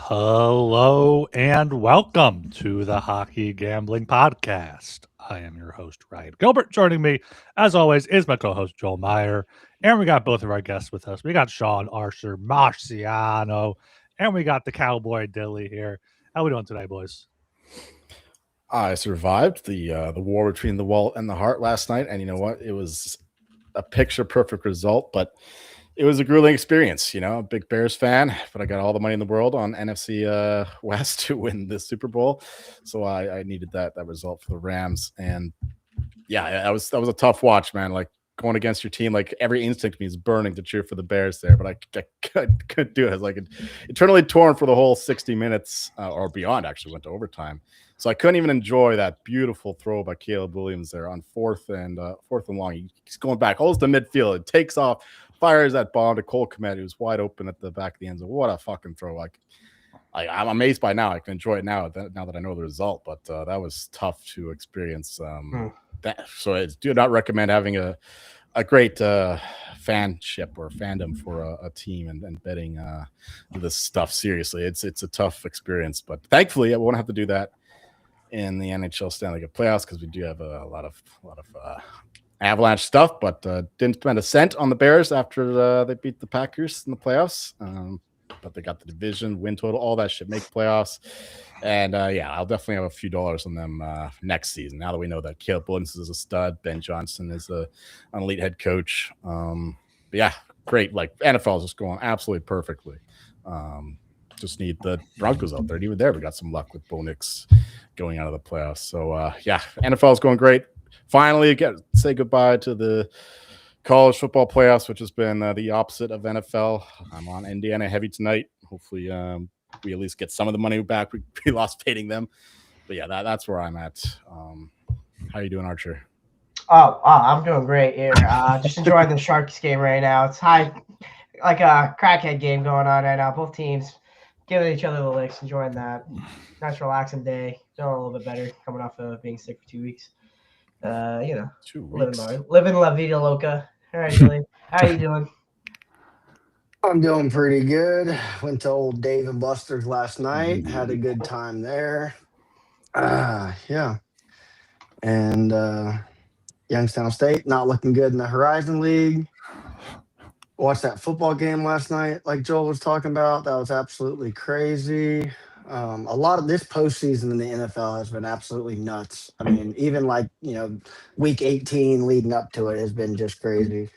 Hello and welcome to the Hockey Gambling Podcast. I am your host, Ryan Gilbert. Joining me, as always, is my co-host, Joel Meyer. And we got both of our guests with us. We got Sean Archer Marciano, and we got the Cowboy Dilly here. How we doing today, boys? I survived the war between the wall and the heart last night, and you know what? It was a picture-perfect result, but it was a grueling experience. You know, a big Bears fan, but I got all the money in the world on NFC West to win the Super Bowl, so I needed that result for the Rams. And yeah, that was a tough watch, man. Like going against your team, like every instinct of me is burning to cheer for the Bears there, but I couldn't do it. I was like eternally torn for the whole 60 minutes or beyond. Actually, went to overtime, so I couldn't even enjoy that beautiful throw by Caleb Williams there on fourth and long. He's going back, holds the midfield, it takes off, fires that bomb to Cole Kmet, who's wide open at the back of the end zone. What a fucking throw! Like I'm amazed by now. I can enjoy it now that I know the result, but that was tough to experience. So I do not recommend having a great fanship or fandom for a team and betting this stuff seriously. It's a tough experience, but thankfully I won't have to do that in the NHL Stanley Cup playoffs because we do have a lot of Avalanche stuff, but didn't spend a cent on the Bears after they beat the Packers in the playoffs. But they got the division, win total, all that shit, make playoffs. And yeah, I'll definitely have a few dollars on them next season. Now that we know that Caleb Williams is a stud, Ben Johnson is an elite head coach. But yeah, great. Like NFL is just going absolutely perfectly. Just need the Broncos out there. And even there, we got some luck with Bo Nix going out of the playoffs. So yeah, NFL is going great. Finally, say goodbye to the college football playoffs, which has been the opposite of NFL. I'm on Indiana heavy tonight. Hopefully, we at least get some of the money back we lost fading them. But yeah, that's where I'm at. How you doing, Archer? Oh, I'm doing great here. Just enjoying the Sharks game right now. It's like a crackhead game going on right now. Both teams giving each other the licks, enjoying that. Nice relaxing day. Feeling a little bit better coming off of being sick for 2 weeks. 2 weeks. Living La Vida Loca. All right, Billy. How are you doing? I'm doing pretty good. Went to old Dave and Buster's last night. Had a good time there. Yeah. And Youngstown State not looking good in the Horizon League. Watched that football game last night, like Joel was talking about. That was absolutely crazy. A lot of this postseason in the NFL has been absolutely nuts. I mean, even week 18 leading up to it has been just crazy.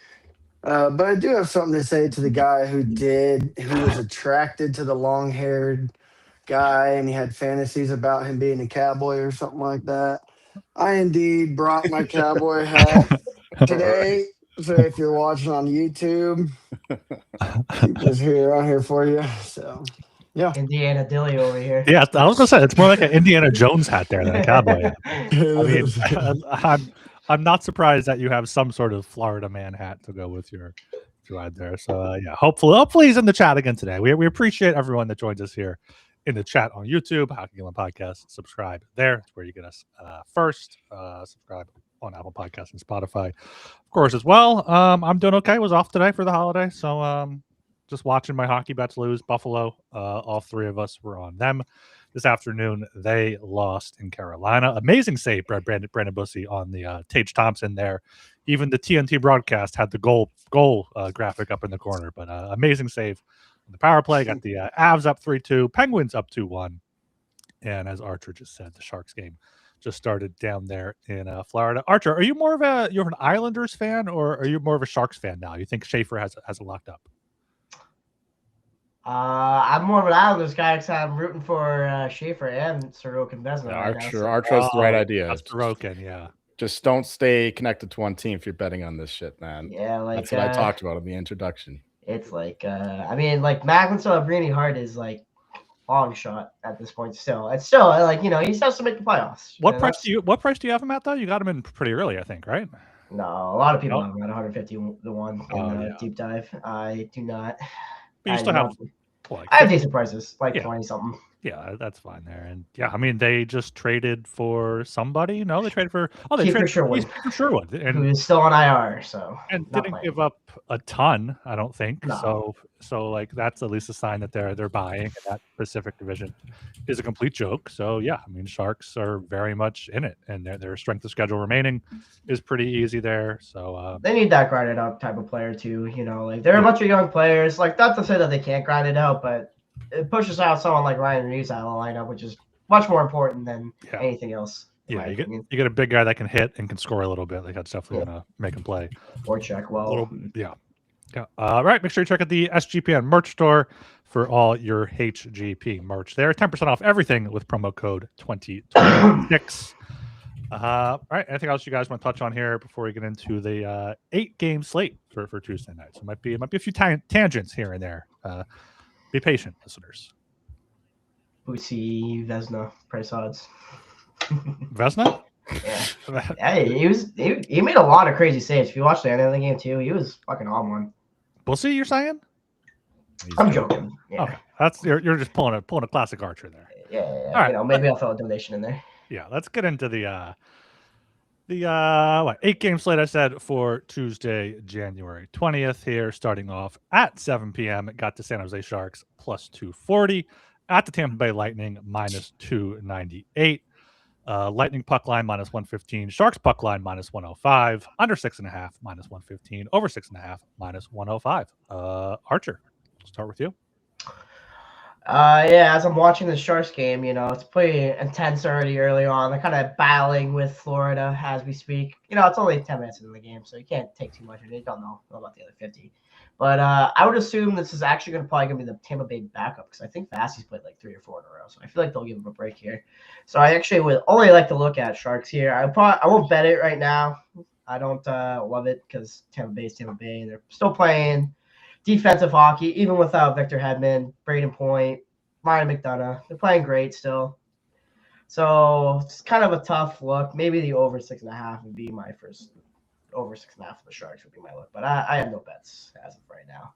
But I do have something to say to the guy who was attracted to the long-haired guy, and he had fantasies about him being a cowboy or something like that. I indeed brought my cowboy hat today. So if you're watching on YouTube, just I'm here for you. So yeah, Indiana Dilly over here. Yeah, I was gonna say it's more like an Indiana Jones hat there than a cowboy hat. I mean, I'm not surprised that you have some sort of Florida man hat to go with your ride there. So yeah, hopefully he's in the chat again today. We appreciate everyone that joins us here in the chat on YouTube, Hockey Gambling Podcast. Subscribe there. It's where you get us first. Subscribe on Apple Podcasts and Spotify, of course, as well. I'm doing okay. Was off today for the holiday, so just watching my hockey bets lose. Buffalo, all three of us were on them this afternoon. They lost in Carolina. Amazing save, Brandon Bussey on the Tage Thompson there. Even the TNT broadcast had the goal graphic up in the corner, but amazing save on the power play. Got the Avs up 3-2, Penguins up 2-1, and as Archer just said, the Sharks game just started down there in Florida. Archer, are you more of you're an Islanders fan, or are you more of a Sharks fan now? You think Schaefer has it locked up? I'm more of an Islanders guy because I'm rooting for Schaefer and Sorokin Vezina. Archer has the right idea. That's Sorokin, yeah. Just don't stay connected to one team if you're betting on this shit, man. Yeah, that's what I talked about in the introduction. it's like I mean, like Macklin Celebrini Hart is like long shot at this point. Still, it's still like he still has to make the playoffs. What price do you have him at though? You got him in pretty early, I think, right? No, a lot of people No? have him at 150 to 1 in the deep dive. I do not. But you still have I have decent prices, like Yeah. 20 something. Yeah, that's fine there. And yeah, I mean, they just traded for somebody. No, they traded for Kiefer Sherwood, and who is still on IR. So and didn't give up a ton, I don't think. No. So like that's at least a sign that they're buying. And that Pacific Division is a complete joke. So yeah, I mean, Sharks are very much in it, and their strength of schedule remaining is pretty easy there. So they need that grinded out type of player too. Like they're a bunch of young players. Like not to say that they can't grind it out, but it pushes out someone like Ryan Reeves out of the lineup, which is much more important than anything else. Yeah, you get a big guy that can hit and can score a little bit. Like that's definitely gonna make him play. Or check well. Yeah. All right. Make sure you check out the SGPN merch store for all your HGP merch there. 10% off everything with promo code 2026. All right. Anything else you guys want to touch on here before we get into the 8-game slate for Tuesday night? So it might be a few tangents here and there. Be patient, listeners. Bootsy Vesna price odds. Vesna? Yeah. He made a lot of crazy saves. If you watch the end of the game too, he was fucking on one. Bussy, you're saying? I'm joking. Yeah. Okay. That's you're just pulling a classic Archer there. Yeah. All right. Maybe I'll throw a donation in there. Yeah, let's get into the 8-game slate I said for Tuesday, January 20th here, starting off at 7 p.m. It got the San Jose Sharks plus 240, at the Tampa Bay Lightning minus 298, Lightning puck line minus 115, Sharks puck line minus 105, under 6.5 minus 115, over 6.5 minus 105. Archer, we'll start with you. As I'm watching the Sharks game, it's pretty intense already early on. They're kind of battling with Florida as we speak. It's only 10 minutes into the game, so you can't take too much of it. You don't know about the other 50. But I would assume this is actually probably going to be the Tampa Bay backup because I think Vassie's played like 3 or 4 in a row. So I feel like they'll give him a break here. So I actually would only like to look at Sharks here. I won't bet it right now. I don't love it because Tampa Bay is Tampa Bay, and they're still playing defensive hockey, even without Victor Hedman, Braden Point, Ryan McDonough. They're playing great still. So it's kind of a tough look. Maybe the over 6.5 would be my first. Over 6.5 for the Sharks would be my look. But I have no bets as of right now.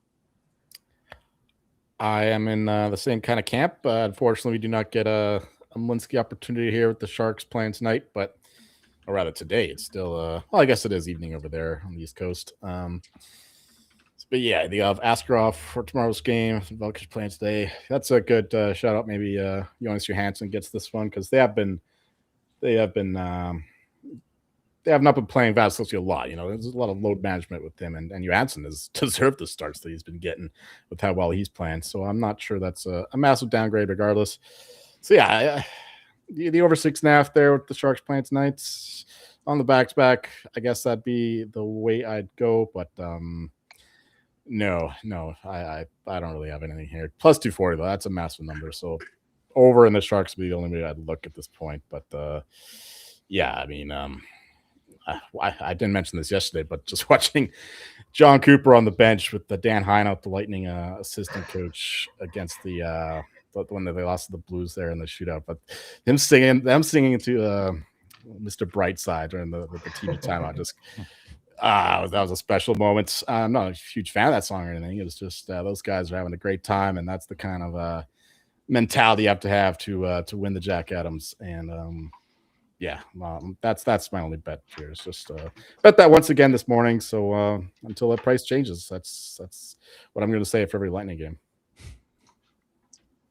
I am in the same kind of camp. Unfortunately, we do not get a Malinsky opportunity here with the Sharks playing tonight, or rather today. It's still, I guess it is evening over there on the East Coast. But yeah, the Askarov for tomorrow's game. Velka's playing today. That's a good shout out. Maybe Jonas Johansson gets this one because they have not been playing Vasilevsky a lot. There's a lot of load management with him, and Johansson has deserved the starts that he's been getting with how well he's playing. So I'm not sure that's a massive downgrade regardless. So yeah, the over 6.5 there with the Sharks playing tonight on the back-to-back. I guess that'd be the way I'd go, but no, I don't really have anything here. Plus 240 though, that's a massive number. So over in the Sharks would be the only way I'd look at this point. But yeah, I mean, I didn't mention this yesterday, but just watching John Cooper on the bench with the Dan Hine, the Lightning assistant coach, against the one that they lost to the Blues there in the shootout, but them singing to Mr. Brightside during the TV timeout, just that was a special moment. I'm not a huge fan of that song or anything. It was just those guys are having a great time, and that's the kind of mentality you have to win the Jack Adams. And yeah, that's my only bet here. It's just bet that once again this morning. So until that price changes, that's what I'm going to say for every Lightning game.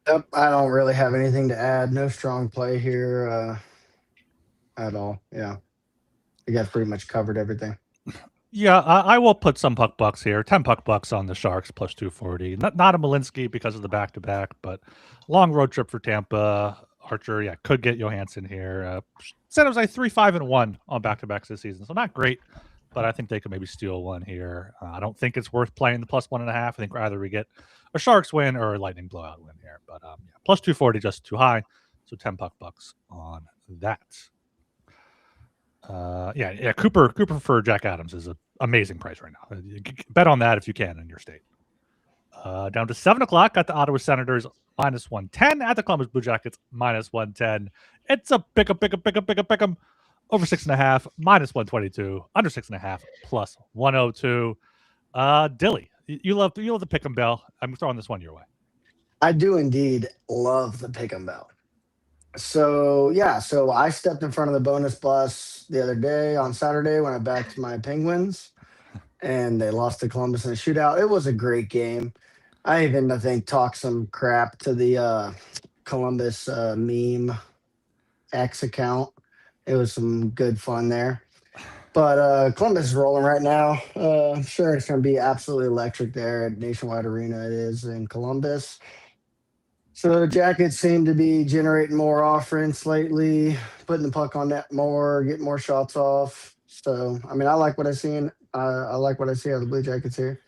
Yep, I don't really have anything to add. No strong play here at all. Yeah, you guys pretty much covered everything. Yeah, I will put some puck bucks here. 10 puck bucks on the Sharks plus 240. Not a Malinsky because of the back-to-back, but long road trip for Tampa. Archer, yeah, could get Johansson here. San Jose 3-5-1 on back-to-backs this season, so not great, but I think they could maybe steal one here. I don't think it's worth playing the plus 1.5. I think either we get a Sharks win or a Lightning blowout win here. But yeah, plus 240 just too high, so 10 puck bucks on that. Yeah. Cooper for Jack Adams is an amazing price right now. You can bet on that if you can in your state. Down to 7 o'clock, got the Ottawa Senators -110 at the Columbus Blue Jackets -110. It's a pick 'em. Over 6.5, -122. Under 6.5, +102. Dilly, you love the pick 'em bell. I'm throwing this one your way. I do indeed love the pick'em bell. So I stepped in front of the bonus bus the other day on Saturday when I backed my Penguins, and they lost to Columbus in a shootout. It was a great game. I think talked some crap to the Columbus meme X account. It was some good fun there. But Columbus is rolling right now. I'm sure it's going to be absolutely electric there at Nationwide Arena. It is in Columbus. So the Jackets seem to be generating more offense lately, putting the puck on net more, getting more shots off. So, I mean, I like what I see. I like what I see out of the Blue Jackets here.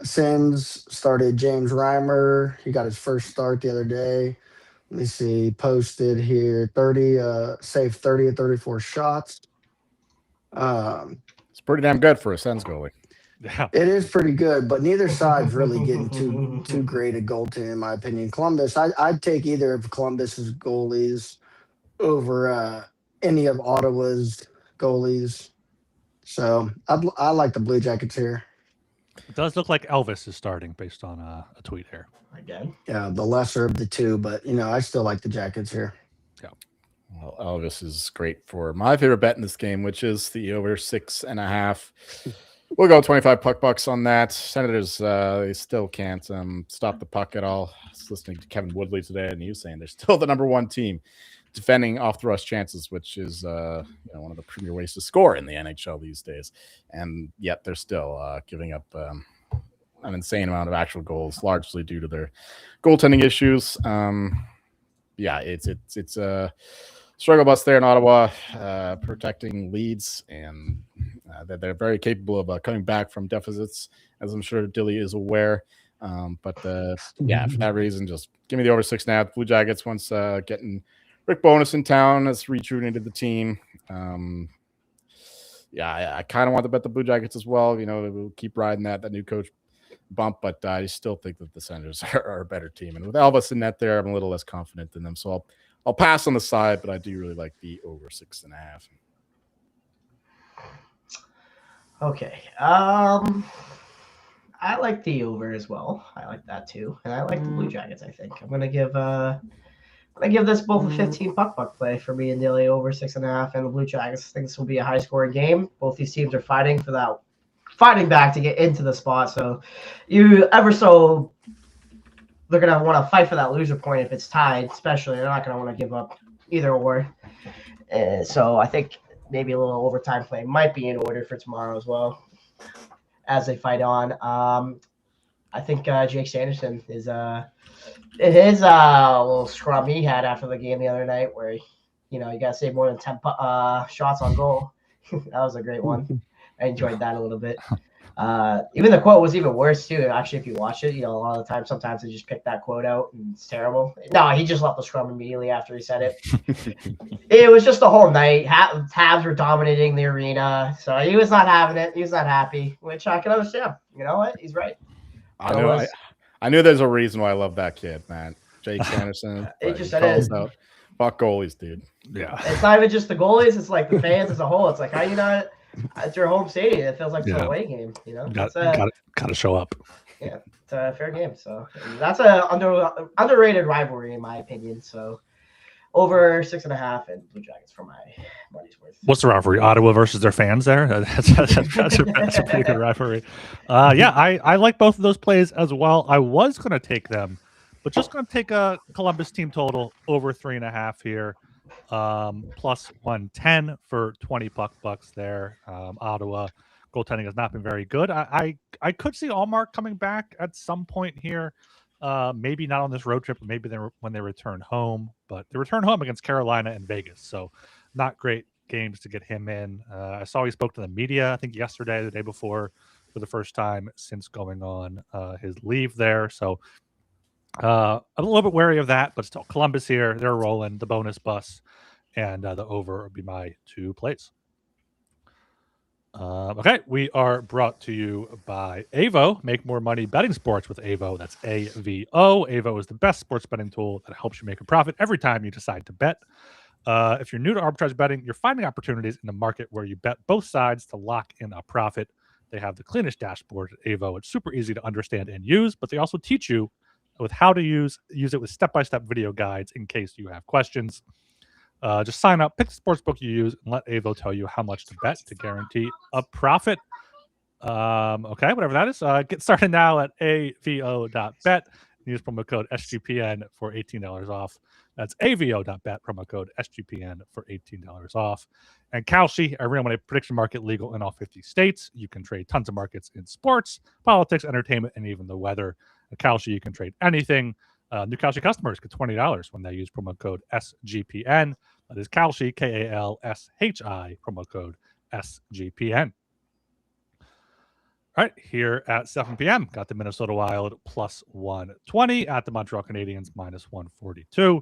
Sims started James Reimer. He got his first start the other day. Let me see. Posted here 30, saved 30 of 34 shots. It's pretty damn good for a Sens goalie. Yeah. It is pretty good, but neither side's really getting too great a goaltending, in my opinion. Columbus, I'd take either of Columbus's goalies over any of Ottawa's goalies. So I like the Blue Jackets here. It does look like Elvis is starting based on a tweet here. Again. Yeah, the lesser of the two, but I still like the Jackets here. Yeah. Well, Elvis is great for my favorite bet in this game, which is the over 6.5. We'll go 25 puck bucks on that. Senators, they still can't stop the puck at all. I was listening to Kevin Woodley today, and he was saying they're still the number one team defending off the rush chances, which is one of the premier ways to score in the NHL these days. And yet they're still giving up an insane amount of actual goals, largely due to their goaltending issues. It's a struggle bus there in Ottawa, protecting leads, and they're very capable of coming back from deficits, as I'm sure Dilly is aware. For that reason, just give me the over 6.5. Blue Jackets, once getting Rick Bowness in town, has rejuvenated the team. I kind of want to bet the Blue Jackets as well. We'll keep riding that new coach bump, but I still think that the Senators are a better team. And with Elvis in net there, I'm a little less confident in them. So I'll pass on the side, but I do really like the over 6.5. Okay. I like the over as well. I like that too, and I like the Blue Jackets. I think I'm gonna give this both a 15 puck play for me and Dilly over 6.5, and the Blue Jackets. I think this will be a high scoring game. Both these teams are fighting back to get into the spot. So they're gonna want to fight for that loser point if it's tied. Especially, they're not gonna want to give up either or. So I think maybe a little overtime play might be in order for tomorrow as well, as they fight on. I think Jake Sanderson is his little scrum he had after the game the other night, where you got to save more than 10 shots on goal. That was a great one. I enjoyed that a little bit. Even the quote was even worse too. Actually, if you watch it, a lot of the time, sometimes they just pick that quote out and it's terrible. No, he just left the scrum immediately after he said it. It was just the whole night. Habs were dominating the arena, so he was not having it. He was not happy, which I can understand. You know what? He's right. I knew there's a reason why I love that kid, man. Jake Sanderson. It just is. Fuck goalies, dude. Yeah. It's not even just the goalies. It's like the fans as a whole. It's like, how you not? It's your home stadium. It feels like it's an away game. Got to show up. Yeah, it's a fair game. So that's a underrated rivalry in my opinion. So over 6.5 and Blue Jackets for my money's worth. What's the rivalry? Ottawa versus their fans there? That's a pretty good rivalry. I like both of those plays as well. I was going to take them, but just going to take a Columbus team total over 3.5 here. Plus 110 for 20 puck bucks there. Ottawa goaltending has not been very good. I could see Allmark coming back at some point here. Maybe not on this road trip, but maybe when they return home. But they return home against Carolina and Vegas, so not great games to get him in. I saw he spoke to the media, I think yesterday, the day before, for the first time since going on his leave there. So I'm a little bit wary of that, but still, Columbus here, they're rolling the bonus bus, and the over would be my two plays. Okay, we are brought to you by Avo. Make more money betting sports with Avo. That's AVO. Avo is the best sports betting tool that helps you make a profit every time you decide to bet. If you're new to arbitrage betting, you're finding opportunities in the market where you bet both sides to lock in a profit. They have the cleanest dashboard at Avo. It's super easy to understand and use, but they also teach you with how to use it with step-by-step video guides in case you have questions. Just sign up, pick the sportsbook you use, and let Avo tell you how much to bet to guarantee a profit. Okay, whatever that is. Get started now at avo.bet. Use promo code SGPN for $18 off. That's avo.bet, promo code SGPN for $18 off. And Kalshi, a real money prediction market legal in all 50 states. You can trade tons of markets in sports, politics, entertainment, and even the weather. At Kalshi, you can trade anything. New Kalshi customers get $20 when they use promo code SGPN. That is Kalshi, KALSHI, promo code SGPN. All right, here at 7 p.m., got the Minnesota Wild plus 120 at the Montreal Canadiens minus 142.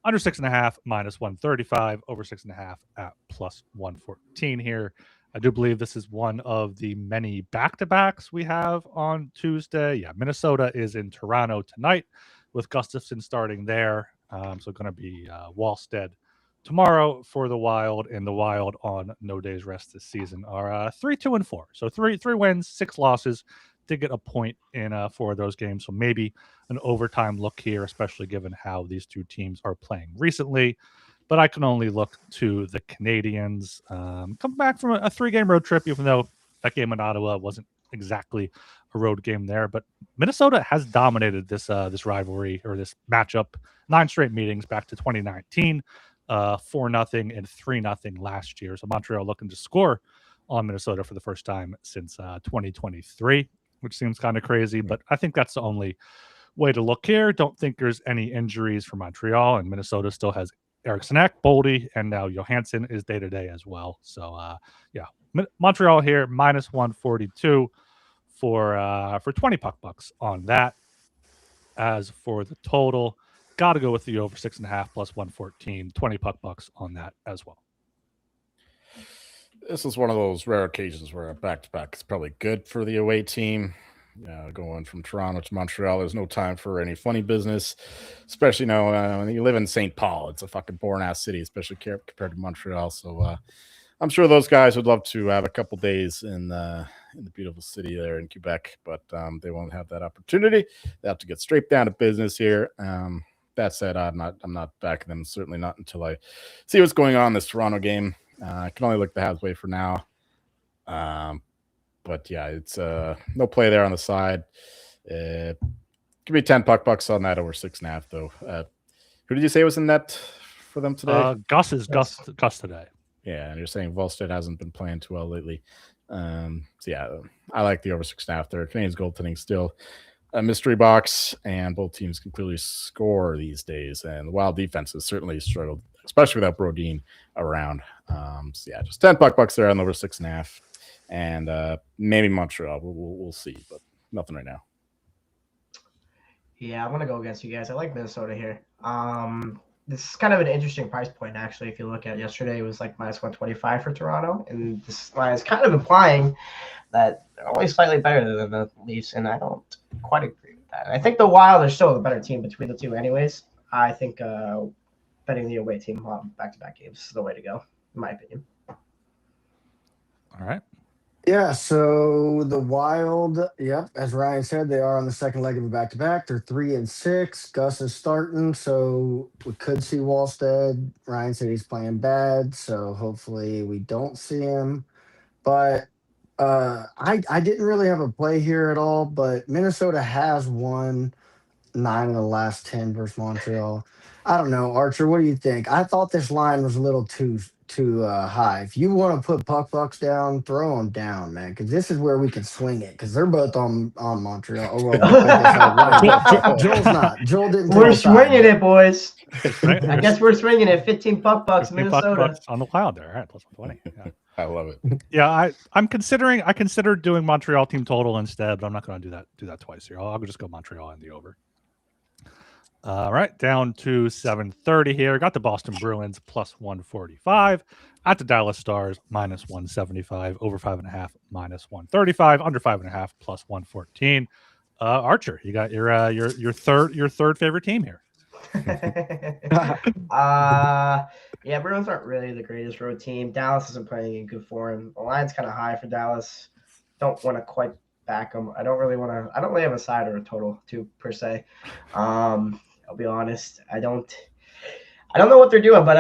Under 6.5, minus 135. Over 6.5 at plus 114 here. I do believe this is one of the many back-to-backs we have on Tuesday. Yeah, Minnesota is in Toronto tonight with Gustafsson starting there. So going to be Wallstead tomorrow for the Wild, and the Wild on no days rest this season are 3-2-4. So three wins, 6 losses. Did get a point in 4 of those games, so maybe an overtime look here, especially given how these two teams are playing recently. But I can only look to the Canadiens. Come back from a 3-game road trip, even though that game in Ottawa wasn't exactly a road game there. But Minnesota has dominated this rivalry or this matchup 9 straight meetings back to 2019. 4-0 and 3-0 last year. So Montreal looking to score on Minnesota for the first time since 2023, which seems kind of crazy, but I think that's the only way to look here. Don't think there's any injuries for Montreal, and Minnesota still has Eriksson, Boldy, and now Johansson is day-to-day as well. So, yeah, Montreal here, minus 142 for 20 puck bucks on that. As for the total, got to go with the over 6.5 plus 114, 20 puck bucks on that as well. This is one of those rare occasions where a back-to-back is probably good for the away team. Going from Toronto to Montreal, there's no time for any funny business, especially when you live in St. Paul. It's a fucking boring-ass city, especially compared to Montreal. So I'm sure those guys would love to have a couple days in the beautiful city there in Quebec, but they won't have that opportunity. They have to get straight down to business here. That said, I'm not backing them. Certainly not until I see what's going on in this Toronto game. I can only look the Habs way for now. But yeah, it's no play there on the side. Could be 10 puck bucks on that over 6.5 though. Who did you say was in net for them today? Gus today. Yeah, and you're saying Wallstead hasn't been playing too well lately. So yeah, I like the over 6.5 there. Canadiens goaltending still a mystery box, and both teams can clearly score these days. And the Wild defense has certainly struggled, especially without Brodin around. So yeah, just 10 puck bucks there on over 6.5, and maybe Montreal. We'll see, but nothing right now. Yeah, I'm gonna go against you guys. I like Minnesota here. This is kind of an interesting price point, actually. If you look at yesterday, it was like minus 125 for Toronto, and this line is kind of implying that they're only slightly better than the Leafs, and I don't quite agree with that. I think the Wild are still the better team between the two, anyways. I think betting the away team on back-to-back games is the way to go, in my opinion. All right. Yeah, so the Wild, yep, as Ryan said, they are on the second leg of a back-to-back. They're 3-6. Gus is starting, so we could see Wallstead. Ryan said he's playing bad, so hopefully we don't see him. But I didn't really have a play here at all, but Minnesota has won 9 of the last 10 versus Montreal. I don't know, Archer, what do you think? I thought this line was a little too high. If you want to put puck bucks down, throw them down, man, because this is where we can swing it, because they're both on Montreal. Oh, well, I guess Joel's not. Joel didn't. We're swinging it, boys. I guess we're swinging it. 15 puck bucks, Minnesota. Puck bucks on the Wild there. All right, plus 120. Yeah. I love it. Yeah, I considered doing Montreal team total instead, but I'm not going to do that twice here. I'll just go Montreal and the over. All right, down to 7:30 here. Got the Boston Bruins plus 145 at the Dallas Stars minus 175, over 5.5 minus 135, under 5.5 plus 114. Archer, you got your third favorite team here. Yeah, Bruins aren't really the greatest road team. Dallas isn't playing in good form. The line's kind of high for Dallas. Don't want to quite back them. I don't really have a side or a total too per se. I'll be honest. I don't know what they're doing, but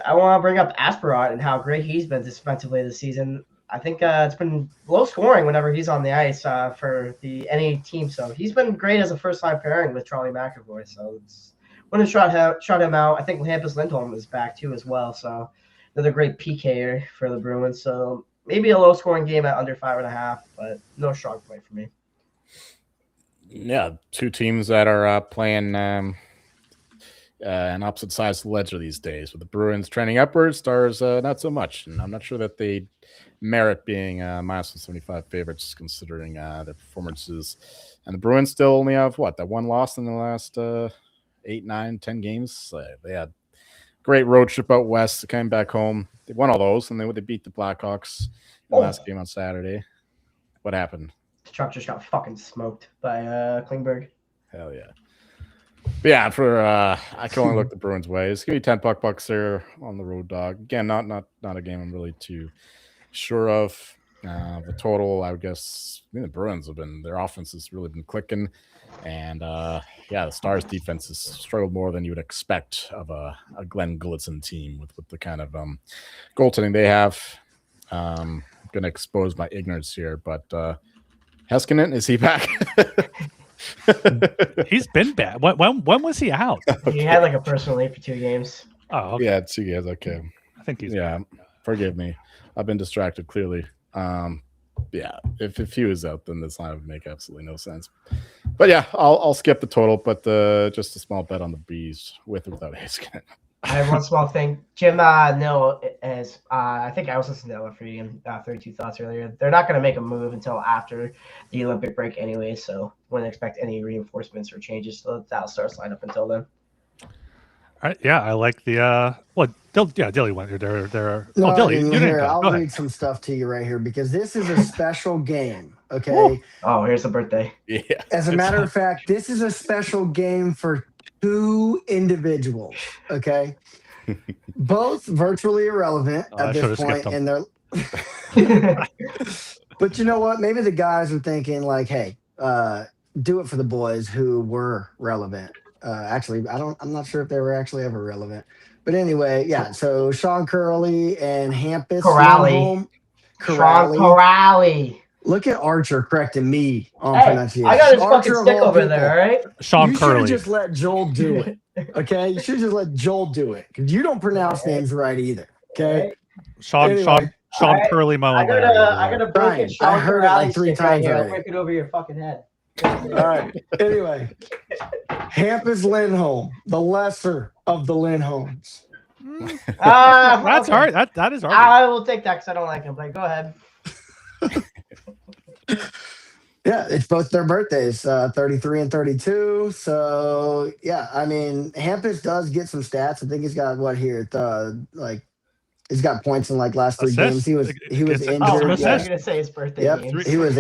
I want to bring up Asperot and how great he's been defensively this season. I think it's been low scoring whenever he's on the ice for any team. So he's been great as a first line pairing with Charlie McAvoy. So it's want to shut him out. I think Hampus Lindholm is back too as well. So another great PKer for the Bruins. So maybe a low scoring game at under 5.5, but no strong play for me. Yeah, two teams that are playing on opposite sides of the ledger these days. With the Bruins trending upwards, Stars not so much. And I'm not sure that they merit being minus 175 favorites considering their performances. And the Bruins still only have that one loss in the last 8, 9, 10 games. They had great road trip out west. They came back home. They won all those, and they beat the Blackhawks in the last game on Saturday. What happened? Chuck just got fucking smoked by Klingberg. Hell yeah. But yeah, I can only look the Bruins' way. It's gonna be $10 there on the road dog. Again, not a game I'm really too sure of. The total, I would guess, the Bruins their offense has really been clicking, and the Stars' defense has struggled more than you would expect of a Glenn Gulletson team with the kind of goaltending they have. I'm gonna expose my ignorance here, but Heiskanen, is he back? He's been bad. When was he out? He had like a personal leave for 2 games. Oh, okay. Yeah, 2 games. Okay. I think he's forgive me. I've been distracted clearly. If he was out, then this line would make absolutely no sense. But yeah, I'll skip the total, but just a small bet on the Bees with or without Heiskanen. I have one small thing. Jim Nill is, I think I was listening to Freedom 32 Thoughts earlier. They're not going to make a move until after the Olympic break anyway, so wouldn't expect any reinforcements or changes to the Dallas Stars line up until then. All right, yeah, I like the Dilly went there. Dilly, you here, didn't I'll go read ahead. some stuff to you right here because this is a special game. Okay. Oh, here's the birthday. Yeah. As a matter of fact, this is a special game for 2 individuals. Okay. Both virtually irrelevant at this point, and they're. But you know what? Maybe the guys are thinking like, "Hey, do it for the boys who were relevant." Actually, I'm not sure if they were actually ever relevant. But anyway, yeah. So Sean Curley and Hampus Corrali. Sean Corrali. Look at Archer correcting me on pronunciation. I got his fucking stick over there, all right? Sean Curley. You should just let Joel do it. Okay? You should just let Joel do it. Because you don't pronounce names right either. Okay? Sean Curley Moen. I gotta break it. I heard it like 3 times right already. I'll break it over your fucking head. All right. Anyway. Hampus Lindholm, the lesser of the Lindholms. That's hard. That is hard. I will take that because I don't like him. But go ahead. Yeah, it's both their birthdays, 33 and 32. So yeah, I mean, Hampus does get some stats. I think he's got he's got points in like last 3 games. He was injured. I was gonna say his birthday. Yep, games. he was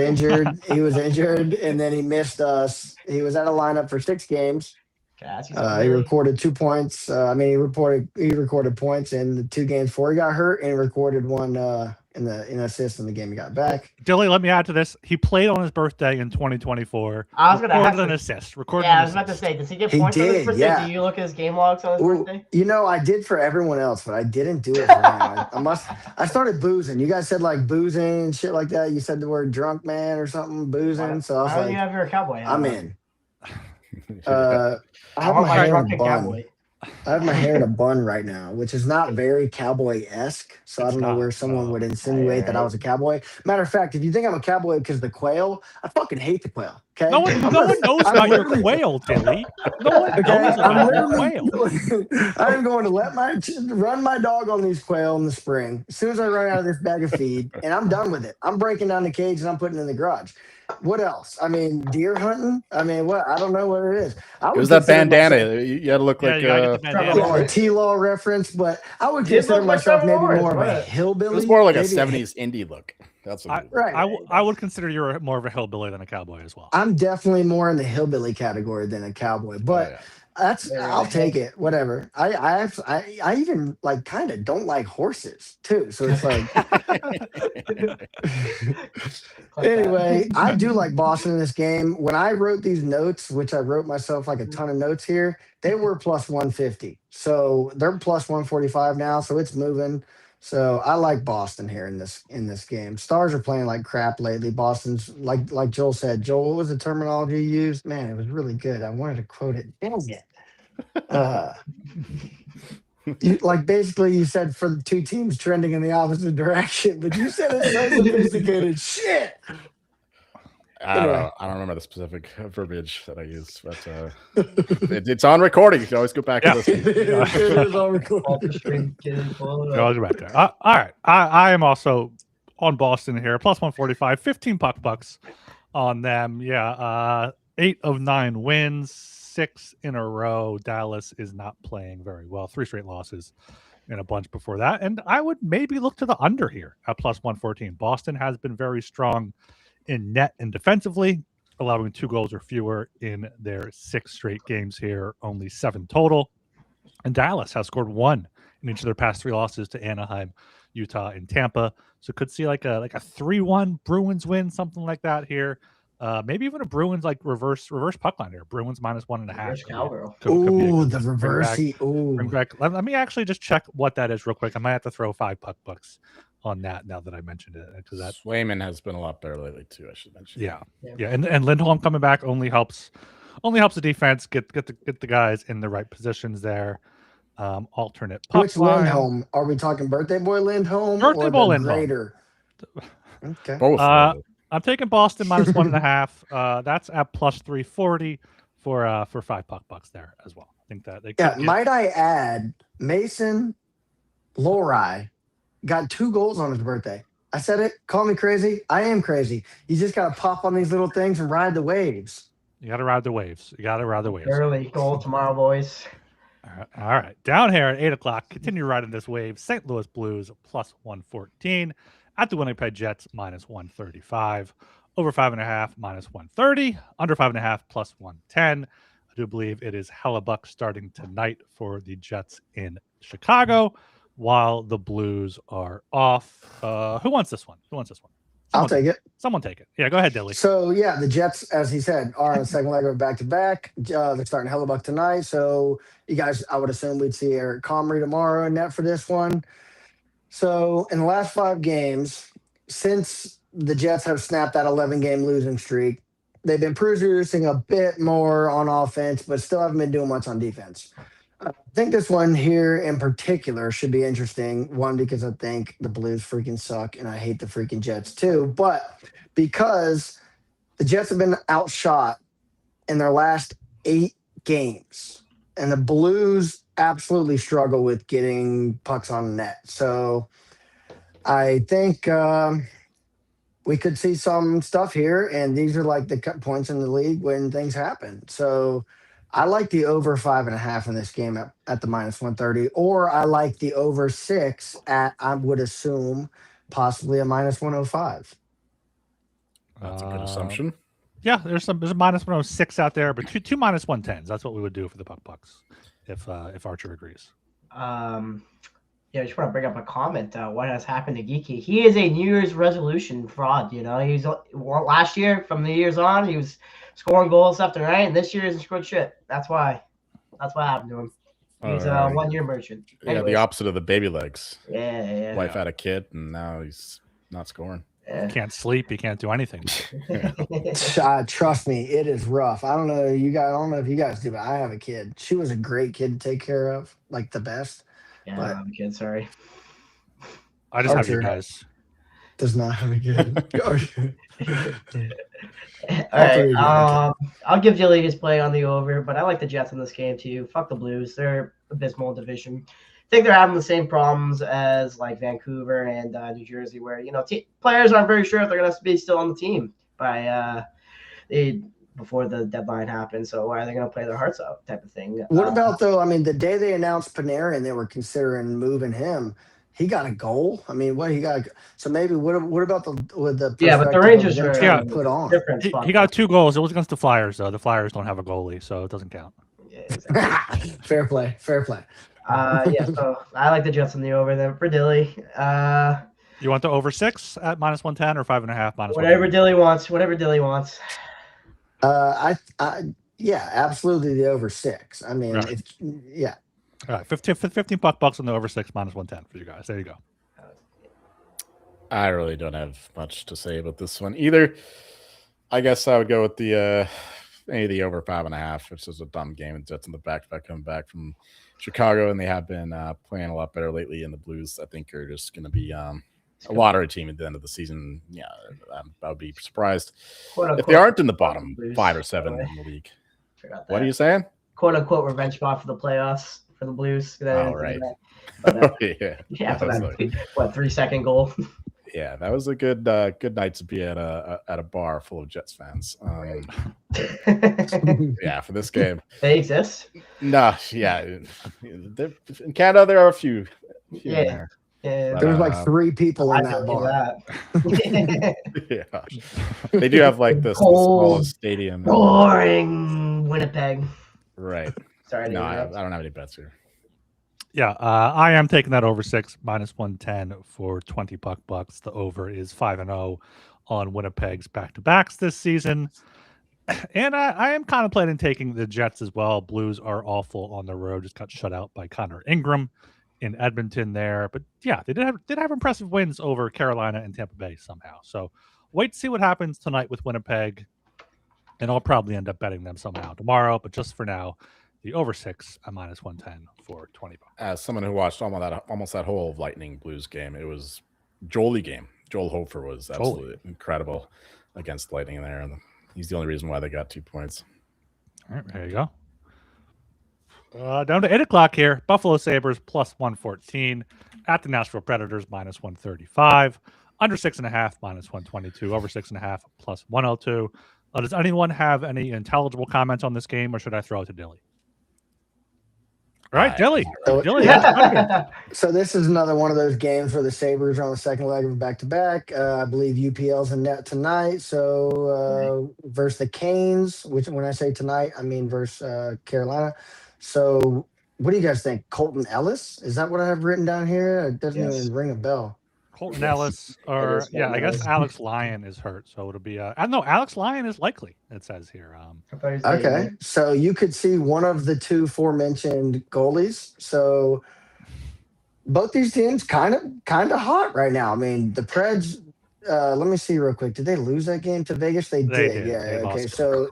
injured. And then he missed us. He was at a lineup for 6 games. He recorded 2 points. He recorded points in the 2 games before he got hurt, and he recorded 1 in assist in the game he got back. Dilly, let me add to this. He played on his birthday in 2024. I was going to have an assist. I was about to say, does he get points on his birthday? Yeah. Do you look at his game logs on his birthday? You know, I did for everyone else, but I didn't do it for him. I started boozing. You guys said like boozing and shit like that. You said the word drunk man or something, boozing. So I was like, you have your cowboy hat? I'm in. I have my hair in a bun. I have my hair in a bun right now, which is not very cowboy-esque. So I don't know where someone would insinuate that I was a cowboy. Matter of fact, if you think I'm a cowboy because of the quail, I fucking hate the quail. Okay. No one knows about your quail, Dilly. No one knows about your quail. I'm going to run my dog on these quail in the spring. As soon as I run out of this bag of feed, and I'm done with it. I'm breaking down the cage and I'm putting it in the garage. What else? I mean, deer hunting. I mean, what? I don't know what it is. I It would was that consider bandana. myself- You had to look Yeah, like you gotta get the bandana. Yeah, the T-Law reference, but I would Did consider look like myself Trevor maybe Lawrence, more of a what? it hillbilly. was more like a maybe 70s indie look. That's what it was. Right. I would consider you're more of a hillbilly than a cowboy as well. I'm definitely more in the hillbilly category than a cowboy, but yeah. I'll take it. Whatever. I even like kind of don't like horses too, so it's like. Anyway, I do like Boston in this game. When I wrote these notes, which I wrote myself like a ton of notes here, they were plus 150. So they're plus 145 now, so it's moving. So I like Boston here in this game. Stars are playing like crap lately. Boston's like Joel said. Joel, what was the terminology you used? Man, it was really good. I wanted to quote it. Dang it. Like basically you said for the two teams trending in the opposite direction, but you said it so sophisticated. Shit. I don't remember the specific verbiage that I used, but it's on recording. You can always go back and listen. It is on recording. I'll go back there. All right. I am also on Boston here. Plus 145, 15 bucks on them. Yeah. 8 of 9 wins, 6 in a row. Dallas is not playing very well. 3 straight losses and a bunch before that. And I would maybe look to the under here at plus 114. Boston has been very strong in net and defensively, allowing 2 goals or fewer in their 6 straight games here, only 7 total. And Dallas has scored 1 in each of their past 3 losses to Anaheim, Utah, and Tampa. So could see like a 3-1 Bruins win, something like that here. Maybe even a Bruins like reverse puck line here. Bruins minus 1.5. Ooh, the reverse. Bring back. Let me actually just check what that is real quick. I might have to throw 5 puck bucks on that now that I mentioned it, because that Swayman has been a lot better lately too. I should mention. Yeah. And Lindholm coming back only helps the defense get the guys in the right positions there. Alternate puck Which line. Lindholm? Are we talking birthday boy Lindholm Birthday or boy the Lindholm. greater? Okay. Both. I'm taking Boston minus 1.5. That's at plus 340 for 5 puck bucks there as well. I think that they could might I add, Mason Lohrei got 2 goals on his birthday. I said it. Call me crazy. I am crazy. You just got to pop on these little things and ride the waves. You got to ride the waves. Early goal tomorrow, boys. All right. Down here at 8 o'clock, continue riding this wave. St. Louis Blues plus 114. At the Winnipeg Jets minus 135. Over 5.5 minus 130. Under 5.5 plus 110. I do believe it is Hellebuck starting tonight for the Jets in Chicago, while the Blues are off. Who wants this one? I'll take it. Someone take it. Yeah, go ahead, Dilly. So, yeah, the Jets, as he said, are on the second leg of back-to-back. They're starting Hellebuck tonight. So, you guys, I would assume we'd see Eric Comrie tomorrow in net for this one. So, in the last 5 games, since the Jets have snapped that 11-game losing streak, they've been producing a bit more on offense, but still haven't been doing much on defense. I think this one here in particular should be interesting. One, because I think the Blues freaking suck, and I hate the freaking Jets too. But because the Jets have been outshot in their last 8 games, and the Blues absolutely struggle with getting pucks on net. So I think we could see some stuff here, and these are like the cut points in the league when things happen. So I like the over 5.5 in this game at the minus 130, or I like the over 6 at, I would assume, possibly a minus 105. That's a good assumption. Yeah, there's a minus 106 out there, but two minus 110s. That's what we would do for the puck bucks, if Archer agrees. Yeah, I just want to bring up a comment. What has happened to Geeky? He is a New Year's resolution fraud. You know, he's last year from the years on, he was scoring goals left and right, and this year hasn't scored shit. That's what happened to him. He's a 1-year merchant. Anyways. Yeah, the opposite of the baby legs. Yeah. Wife had a kid, and now he's not scoring. He can't sleep. He can't do anything. Trust me, it is rough. I don't know if you guys do, but I have a kid. She was a great kid to take care of, like the best. Yeah, I don't have a kid. Sorry. I just have you guys. Does not have a kid. All right. I'll give Dilly his play on the over, but I like the Jets in this game too. Fuck the Blues. They're abysmal division. I think they're having the same problems as like Vancouver and New Jersey, where players aren't very sure if they're going to be still on the team. by before the deadline happened. So why are they going to play their hearts out, type of thing? What about though? I mean, the day they announced Panarin, they were considering moving him. He got a goal. I mean, what he got? So maybe what about the with the Yeah, but the perspective of Rangers them are trying to put on? different He spot. got 2 goals. It was against the Flyers, though. The Flyers don't have a goalie, so it doesn't count. Yeah, exactly. Fair play. Fair play. Yeah, so I like the Jets on the over then for Dilly. You want the over 6 at -110 or 5.5 minus Whatever 110? Dilly wants. Whatever Dilly wants. Yeah, absolutely the over 6. I mean, Right. yeah. All right, 15 bucks on the over 6 -110 for you guys. There you go. I really don't have much to say about this one either. I guess I would go with the maybe the over 5.5, which is a dumb game. And Jets in the back-to-back coming back from Chicago, and they have been playing a lot better lately. And the Blues, I think, are just going to be a lottery team at the end of the season. Yeah, I would be surprised if they aren't in the bottom Blues, 5 or 7 in the league. What are you saying? "Quote unquote" revenge spot for the playoffs for the Blues. Oh, right. But, yeah. after that 3-second goal. Yeah, that was a good night to be at a bar full of Jets fans. Yeah, for this game. They exist. No, yeah, in Canada there are a few. Yeah. But, There was like 3 people in that bar. Yeah, they do have like the smallest stadium. Boring Winnipeg. Right. Sorry. No, I don't have any bets here. Yeah, I am taking that over 6 -110 for 20 bucks. The over is 5-0 on Winnipeg's back-to-backs this season. And I am contemplating taking the Jets as well. Blues are awful on the road. Just got shut out by Connor Ingram in Edmonton there. But yeah, they did have impressive wins over Carolina and Tampa Bay somehow. So wait to see what happens tonight with Winnipeg. And I'll probably end up betting them somehow tomorrow. But just for now, the over 6 at -110 for 20 bucks. As someone who watched almost that whole Lightning Blues game, it was Jolie game. Joel Hofer was absolutely incredible against Lightning in there, and he's the only reason why they got 2 points. All right, there you go. Down to 8 o'clock here. Buffalo Sabres +114 at the Nashville Predators -135. Under 6.5 -122. Over 6.5 +102. Does anyone have any intelligible comments on this game, or should I throw it to Dilly? All right, Dilly. Dilly. So this is another one of those games where the Sabres are on the second leg of a back-to-back. I believe UPL's in net tonight. So versus the Canes, which when I say tonight, I mean versus Carolina. So what do you guys think? Colton Ellis? Is that what I have written down here? It doesn't even ring a bell. Colton Ellis, or I guess Alex Lyon is hurt, so it'll be. I don't know. Alex Lyon is likely. It says here. Okay, so you could see one of the 2 aforementioned goalies. So both these teams kind of hot right now. I mean, the Preds. Let me see real quick. Did they lose that game to Vegas? They did. Yeah. They okay. lost. So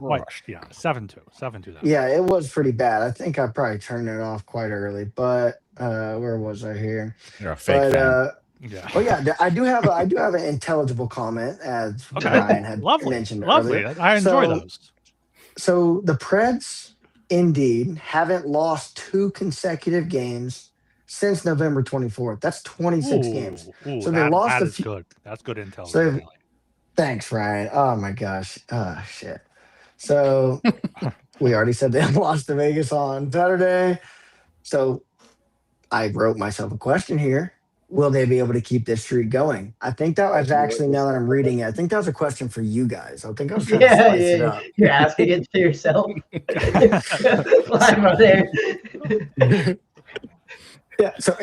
7-2. 7-2. Yeah, it was pretty bad. I think I probably turned it off quite early. But where was I here? You're a fake fan. Yeah. Oh yeah, I do have an intelligible comment as Ryan had mentioned earlier. I enjoy those. So the Preds indeed haven't lost 2 consecutive games since November 24th. That's 26 games. So they lost a few. Good. That's good intel. So thanks, Ryan. Oh my gosh. Oh shit. So we already said they lost to Vegas on Saturday. So I wrote myself a question here. Will they be able to keep this streak going? I think that was actually, now that I'm reading it, I think that was a question for you guys. I think I was trying to spice it up. You're asking it to yourself. Live up there. Yeah. So,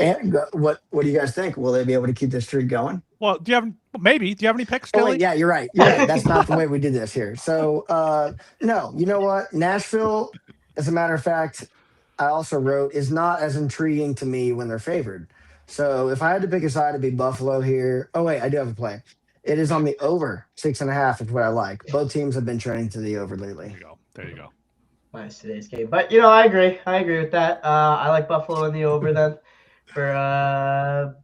what do you guys think? Will they be able to keep this streak going? Well, do you have any picks, Kelly? Oh, wait, yeah, you're right. That's not the way we did this here. So, no, you know what? Nashville, as a matter of fact, I also wrote, is not as intriguing to me when they're favored. So if I had to pick a side, it'd be Buffalo here. Oh, wait, I do have a play. It is on the over 6.5 is what I like. Both teams have been trending to the over lately. There you go. Minus today's game. But, I agree. I agree with that. I like Buffalo in the over then. For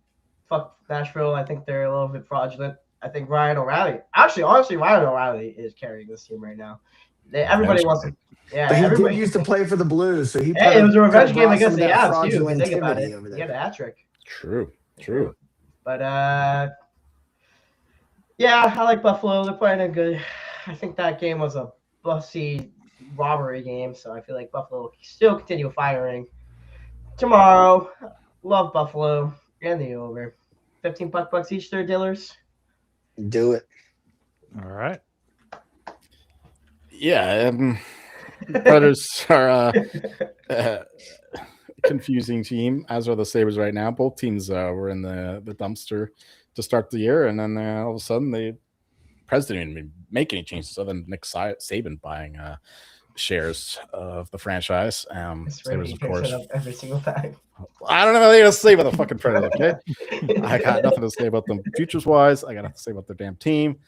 fuck Nashville, I think they're a little bit fraudulent. I think Ryan O'Reilly. Actually, honestly, Ryan O'Reilly is carrying this team right now. Everybody wants to. Yeah, but he did used to play for the Blues, so he. Hey, it was a revenge game against the Avs too. If you think about it, he had a hat trick. True. But Yeah, I like Buffalo. They're playing a good. I think that game was a bussy robbery game, so I feel like Buffalo will still continue firing tomorrow. Love Buffalo and the over. 15 bucks each there, dealers. Do it. All right. Yeah, Predators are a confusing team, as are the Sabres right now. Both teams were in the dumpster to start the year, and then all of a sudden the Preds didn't even make any changes other than Nick Saban buying shares of the franchise. Sabres, of course. Up every single time. I don't know anything to say about the fucking Predators, okay? I got nothing to say about them futures-wise. I got nothing to say about their damn team.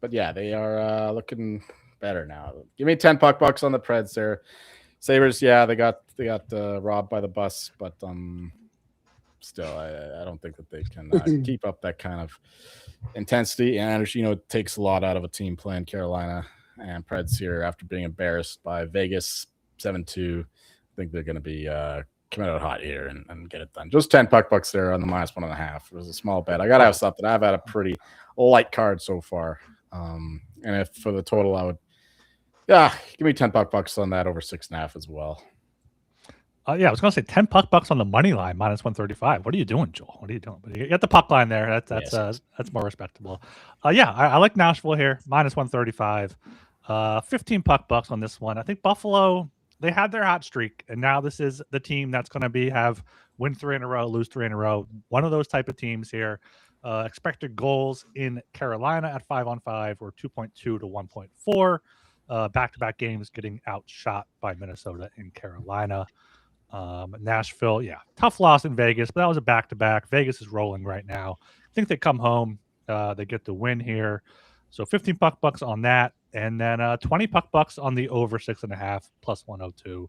But yeah, they are looking better now. Give me 10 bucks on the Preds there. Sabres, yeah, they got robbed by the bus, but still, I don't think that they can keep up that kind of intensity. And it takes a lot out of a team playing Carolina and Preds here after being embarrassed by Vegas 7-2. I think they're going to be coming out hot here and get it done. Just 10 bucks there on the -1.5. It was a small bet. I got to have something. I've had a pretty light card so far. And if for the total, I would, give me 10 bucks on that over 6.5 as well. Yeah, I was going to say 10 bucks on the money line -135. What are you doing, Joel? What are you doing? But you got the puck line there. That's more respectable. Yeah, I like Nashville here -135. 15 bucks on this one. I think Buffalo, they had their hot streak, and now this is the team that's going to have win 3 in a row, lose 3 in a row. One of those type of teams here. Expected goals in Carolina at 5-on-5 or 2.2 to 1.4. Back-to-back games getting outshot by Minnesota and Carolina. Nashville, yeah, tough loss in Vegas, but that was a back-to-back. Vegas is rolling right now. I think they come home. They get the win here. So 15 bucks on that. And then 20 bucks on the over 6.5 +102.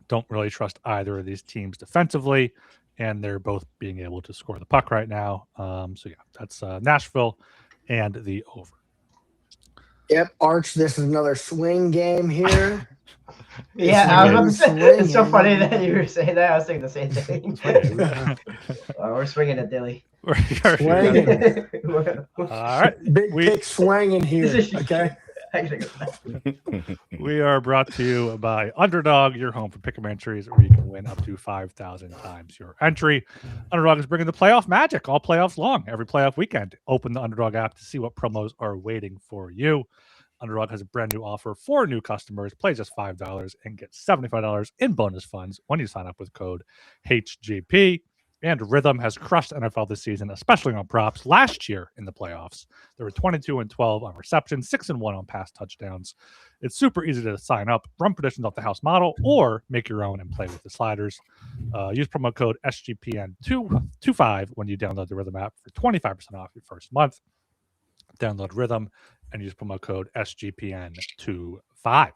Don't really trust either of these teams defensively, and they're both being able to score the puck right now. So yeah, that's Nashville and the over. Yep, Arch, this is another swing game here. Yeah, I was about to say, it's so funny that you were saying that. I was saying the same thing. We're swinging at Dilly. Swinging. All right. Big pick swinging here, okay? We are brought to you by Underdog, your home for pick'em entries, where you can win up to 5,000 times your entry. Underdog is bringing the playoff magic all playoffs long. Every playoff weekend, open the Underdog app to see what promos are waiting for you. Underdog has a brand new offer for new customers. Play just $5 and get $75 in bonus funds when you sign up with code HGP. And Rhythm has crushed NFL this season, especially on props. Last year in the playoffs, there were 22-12 on receptions, 6-1 on pass touchdowns. It's super easy to sign up, run predictions off the house model, or make your own and play with the sliders. Use promo code SGPN25 when you download the Rhythm app for 25% off your first month. Download Rhythm and use promo code SGPN25.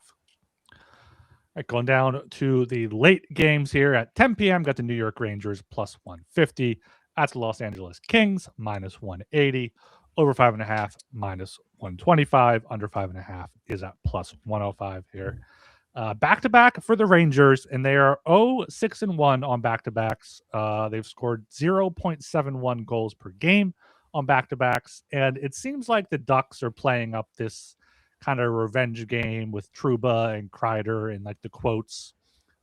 Right, going down to the late games here at 10 p.m. Got the New York Rangers +150. At the Los Angeles Kings -180. Over 5.5 -125. Under 5.5 is at +105 here. Back-to-back for the Rangers, and they are 0-6-1 on back-to-backs. They've scored 0.71 goals per game on back-to-backs, and it seems like the Ducks are playing up this kind of revenge game with Trouba and Kreider and like the quotes.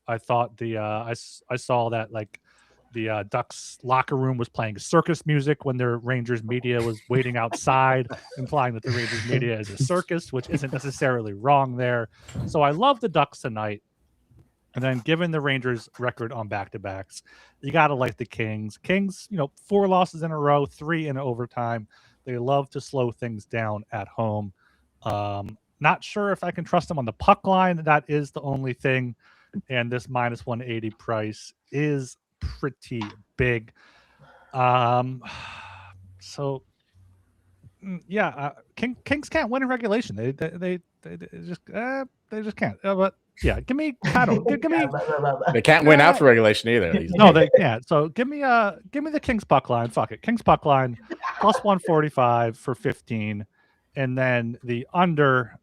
I thought I saw that like the Ducks locker room was playing circus music when their Rangers media was waiting outside, implying that the Rangers media is a circus, which isn't necessarily wrong there. So I love the Ducks tonight. And then given the Rangers record on back-to-backs, you got to like the Kings. Kings, 4 losses in a row, 3 in overtime. They love to slow things down at home. Not sure if I can trust them on the puck line. That is the only thing. And this -180 price is pretty big. So yeah, Kings can't win in regulation. They just can't. But yeah, give me They can't win after regulation either. No, they can't. So give me the Kings puck line. Fuck it, Kings puck line +145 for 15, and then the under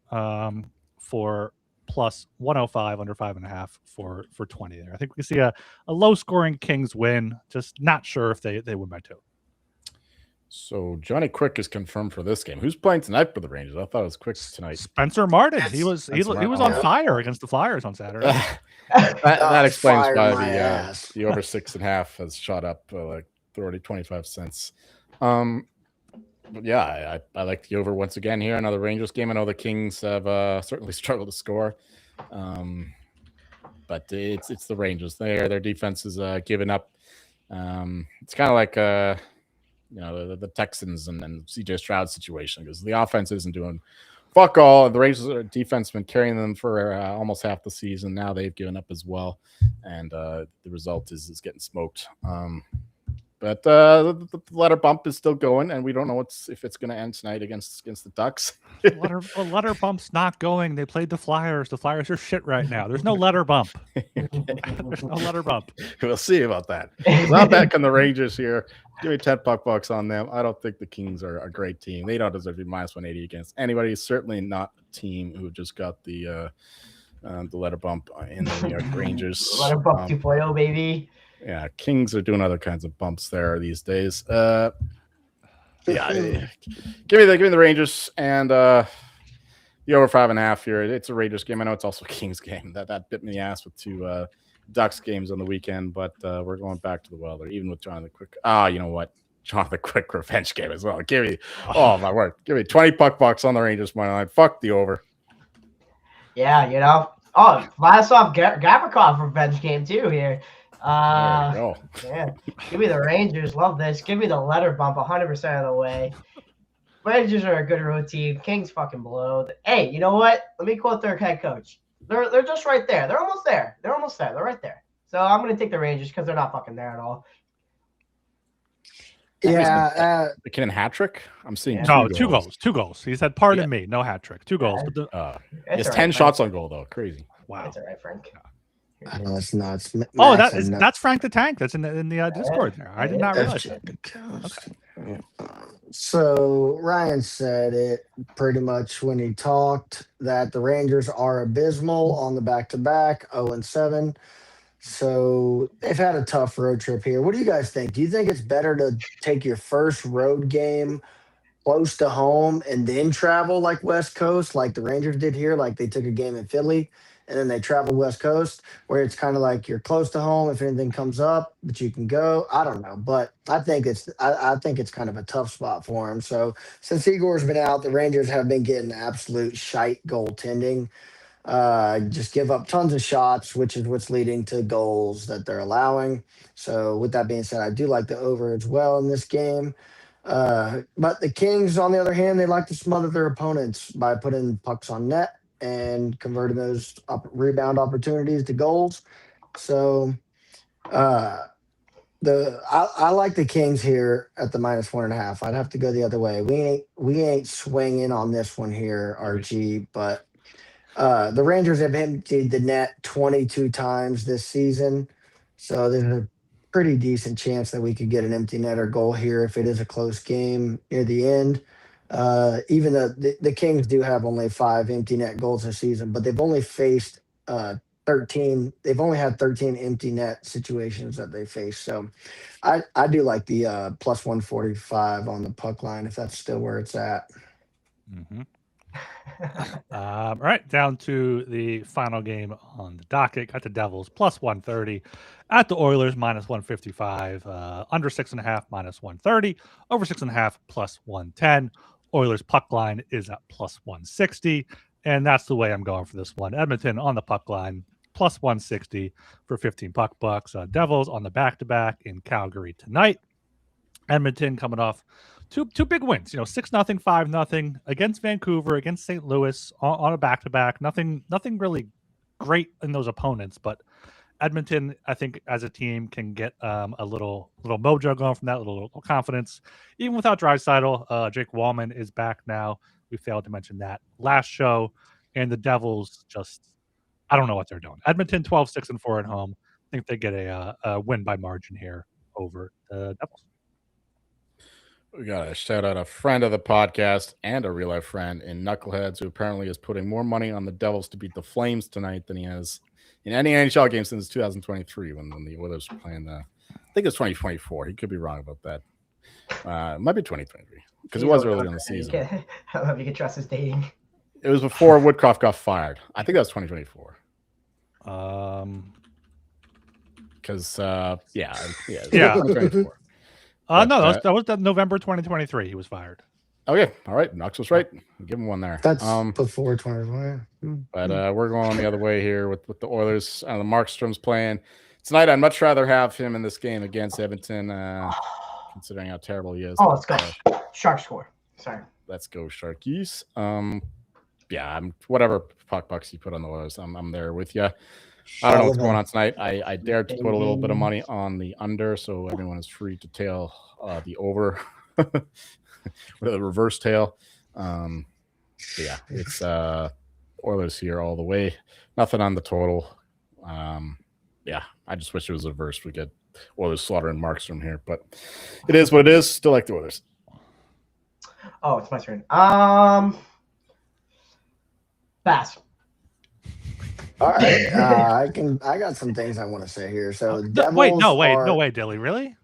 for +105 under 5.5 for 20 there. I think we can see a low scoring Kings win. Just not sure if they win by 2. So Johnny Quick is confirmed for this game. Who's playing tonight for the Rangers? I thought it was Quick tonight. Spencer Martin. He was Martin. on fire against the Flyers on Saturday. that explains Fire why my ass. the over 6.5 has shot up like 25 cents. But yeah, I like the over once again here. Another Rangers game. I know the Kings have certainly struggled to score, but it's the Rangers. Their defense is giving up. It's kind of like the Texans and CJ Stroud situation, because the offense isn't doing fuck all. The Rangers defense has been carrying them for almost half the season. Now they've given up as well, and the result is getting smoked. But the letter bump is still going, and we don't know if it's going to end tonight against the Ducks. letter bump's not going. They played the Flyers. The Flyers are shit right now. There's no letter bump. There's no letter bump. We'll see about that. I'm backing the Rangers here. Give me 10 bucks on them. I don't think the Kings are a great team. They don't deserve to be minus 180 against anybody. Certainly not a team who just got the letter bump in the New York Rangers. Letter bump 2.0, baby. Yeah, Kings are doing other kinds of bumps there these days. Yeah, give me the Rangers and the over 5.5 here. It's a Rangers game. I know it's also a Kings game. That bit me in the ass with two Ducks games on the weekend, but we're going back to the Weller, even with Jonathan Quick. You know what? Jonathan Quick revenge game as well. Give me, oh my word, give me 20 bucks on the Rangers money line. Fuck the over. Yeah, Oh, Vlasov Gavrikov revenge game too here. Yeah, give me the Rangers. Love this. Give me the letter bump 100% of the way. Rangers are a good road team. Kings fucking blow. Hey, you know what? Let me quote their head coach. They're just right there. They're almost there. They're right there. So I'm gonna take the Rangers because they're not fucking there at all. Yeah, McKinnon hat trick. I'm seeing two goals. He said, "Pardon me, no hat trick, 2 goals." But he has 10 shots on goal though. Crazy. Wow, that's all right, Frank. That's nuts. That's Frank the Tank. That's in the Discord there. I did not realize that. Okay. So Ryan said it pretty much when he talked that the Rangers are abysmal on the back-to-back, 0-7. So they've had a tough road trip here. What do you guys think? Do you think it's better to take your first road game close to home and then travel like West Coast, like the Rangers did here, like they took a game in Philly and then they travel West Coast, where it's kind of like you're close to home if anything comes up, but you can go? I don't know, but I think it's kind of a tough spot for him. So since Igor's been out, the Rangers have been getting absolute shite goaltending. Just give up tons of shots, which is what's leading to goals that they're allowing. So with that being said, I do like the over as well in this game. But the Kings, on the other hand, they like to smother their opponents by putting pucks on net and converting those rebound opportunities to goals. So I like the Kings here at the -1.5. I'd have to go the other way. We ain't swinging on this one here, RG, but the Rangers have emptied the net 22 times this season, so there's a pretty decent chance that we could get an empty net or goal here if it is a close game near the end. Even though the Kings do have only 5 empty net goals this season, but they've only faced 13. They've only had 13 empty net situations that they faced. So I do like the +145 on the puck line if that's still where it's at. Mm-hmm. All right, down to the final game on the docket. Got the Devils +130 at the Oilers -155. Under 6.5 -130. Over 6.5 +110. Oilers puck line is at +160, and that's the way I'm going for this one. Edmonton on the puck line +160 for 15 puck bucks. Devils on the back-to-back in Calgary tonight. Edmonton coming off two big wins, 6-0, 5-0 against Vancouver, against St. Louis on a back-to-back. Nothing really great in those opponents, but Edmonton, I think, as a team, can get a little mojo going from that, little confidence. Even without Draisaitl, Jake Wallman is back now. We failed to mention that last show. And the Devils just, I don't know what they're doing. Edmonton 12-6-4 at home. I think they get a win by margin here over the Devils. We got to shout out a friend of the podcast and a real life friend in Knuckleheads, who apparently is putting more money on the Devils to beat the Flames tonight than he has in any NHL game since 2023 when the Oilers were playing. I think it's 2024. He could be wrong about that. It might be 2023 because it was early in the season. I don't know if you can trust his dating. It was before Woodcroft got fired. I think that was 2024. Because yeah. 2024. No, that was the November 2023. He was fired. Okay, all right. Knox was right. Give him one there. That's before 2020. But we're going the other way here with the Oilers. The Markstrom's playing tonight. I'd much rather have him in this game against Edmonton, considering how terrible he is. Oh, let's go. Shark score. Sorry. Let's go Sharkies. Yeah, I'm whatever puck bucks you put on the Oilers. I'm there with you. I don't know what's going on tonight. I dared to put a little bit of money on the under, so everyone is free to tail the over with a reverse tail. Yeah, it's Oilers here all the way. Nothing on the total. Yeah, I just wish it was reversed. We get Oilers slaughtering Markstrom here, but it is what it is. Still like the Oilers. Oh, it's my turn. Pass. All right, I got some things I want to say here. So wait, no way, Dilly, really?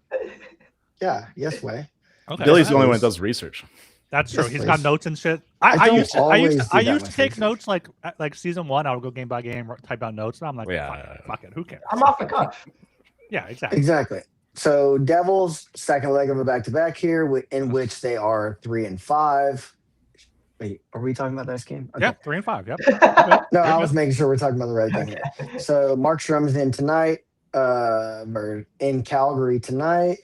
Yeah, yes way. Okay, Billy's the only one that does research. That's true. Yes, He's please. got notes and shit. I used to take notes like season 1. I would go game by game, type out notes, and I'm like, fuck it, who cares? I'm off the cuff. Yeah, exactly. Exactly. So Devils second leg of a back-to-back here, in which they are 3-5. Wait, are we talking about this game? Okay. Yeah, 3-5. Yep. No, I was making sure we're talking about the right thing here. So Markstrom's in tonight, or in Calgary tonight.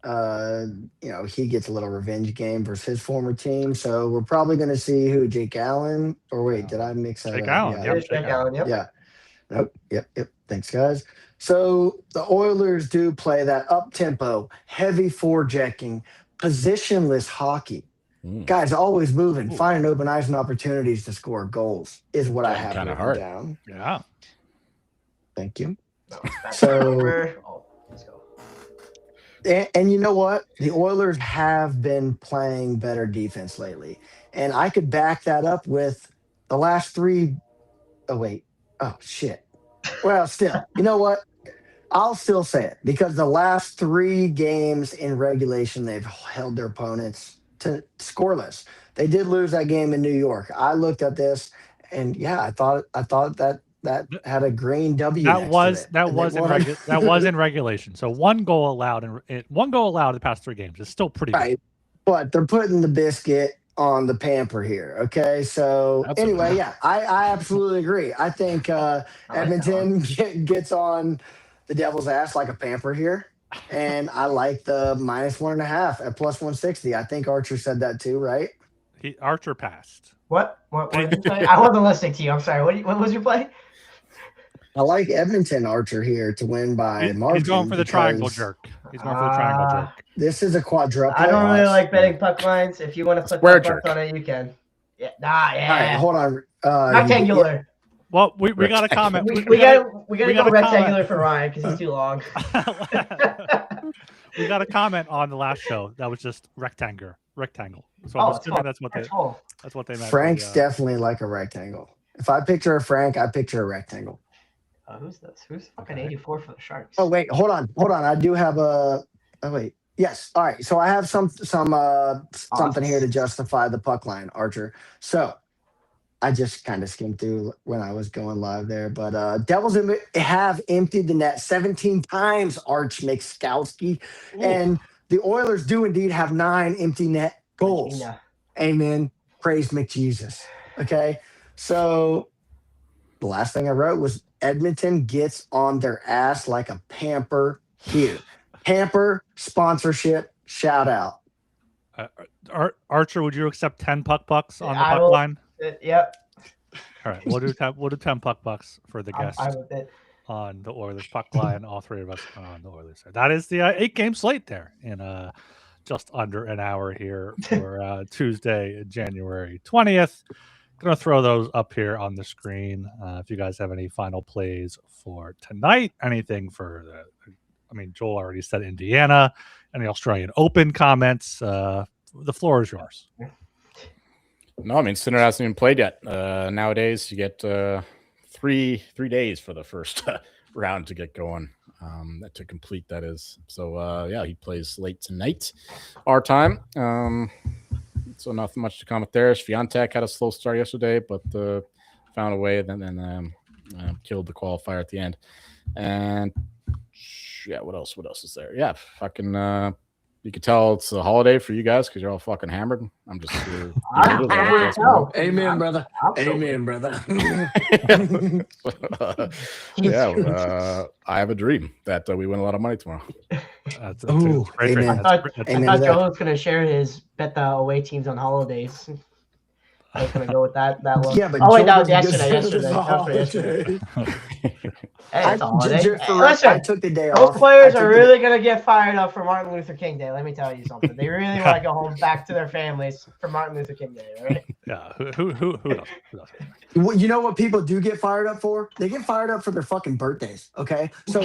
He gets a little revenge game versus his former team. So we're probably going to see who Jake Allen, or wait, did I mix that Jake up? Allen. Yeah. Yep, Jake Allen. Yep. Yeah. Nope. Yep. Thanks, guys. So the Oilers do play that up-tempo, heavy forechecking, positionless hockey. Guys always moving, finding open ice and opportunities to score goals is what I have written down. Yeah. Thank you. No, So, let's go. and you know what? The Oilers have been playing better defense lately. And I could back that up with the last 3. Oh, wait. Oh, shit. Well, still, you know what? I'll still say it because the last 3 games in regulation, they've held their opponents to scoreless. They did lose that game in New York. I looked at this, and yeah, I thought that had a green W. That was in regulation. So one goal allowed in the past 3 games. It's still pretty right. good. But they're putting the biscuit on the pamper here. Okay, so anyway, yeah, I absolutely agree. I think Edmonton gets on the Devil's ass like a pamper here. And I like the -1.5 at +160. I think Archer said that too, right? Archer passed. What did you say? I wasn't listening to you. I'm sorry. What was your play? I like Edmonton Archer here to win by margin. He's going for the triangle jerk. This is a quadruple. I don't really like betting puck lines. If you want to put puck on it, you can. Yeah. Yeah. All right, hold on. Rectangular. Well, we got a comment. We got to go rectangular for Ryan because he's too long. We got a comment on the last show that was just rectangle. So I'm assuming that's what they meant. Frank's definitely like a rectangle. If I picture a Frank, I picture a rectangle. Who's this? Who's fucking 84 for the Sharks? Oh wait, hold on. I do have a. Oh wait. Yes. All right. So I have something here to justify the puck line, Archer. So I just kind of skimmed through when I was going live there, but Devils have emptied the net 17 times, Arch Mikskowski, and the Oilers do indeed have 9 empty net goals. Amen. Praise McJesus. Okay, so the last thing I wrote was Edmonton gets on their ass like a pamper here. Pamper sponsorship shout out. Archer, would you accept 10 pucks on the puck line? Yep. All right, we'll do 10 pucks for the guest on the Oilers puck line. All 3 of us on the Oilers. That is the 8-game slate there in just under an hour here for Tuesday, January 20th. Going to throw those up here on the screen. If you guys have any final plays for tonight, anything for Joel already said Indiana, any Australian Open comments. The floor is yours. No, Sinner hasn't even played yet. Nowadays, you get 3 days for the first round to get going. to complete. That is. So yeah, he plays late tonight, our time. So nothing much to comment there. Swiatek had a slow start yesterday, but found a way. Then killed the qualifier at the end. And yeah, what else? What else is there? Yeah, fucking. You can tell it's a holiday for you guys because you're all fucking hammered. I'm just. Amen, brother. Amen, brother. I have a dream that we win a lot of money tomorrow. That's Ooh, great. amen. I thought Amen to that. Joe was going to share his bet the away teams on holidays. I was going to go with that look. Yeah, but wait, that was Joe yesterday. doesn't That was for yesterday. Hey, it's a holiday. I took the day those off. players are really going to get fired up for Martin Luther King Day. Let me tell you something. They really want to go home back to their families for Martin Luther King Day, right? Yeah, who doesn't? You know what people do get fired up for? They get fired up for their fucking birthdays. Okay, so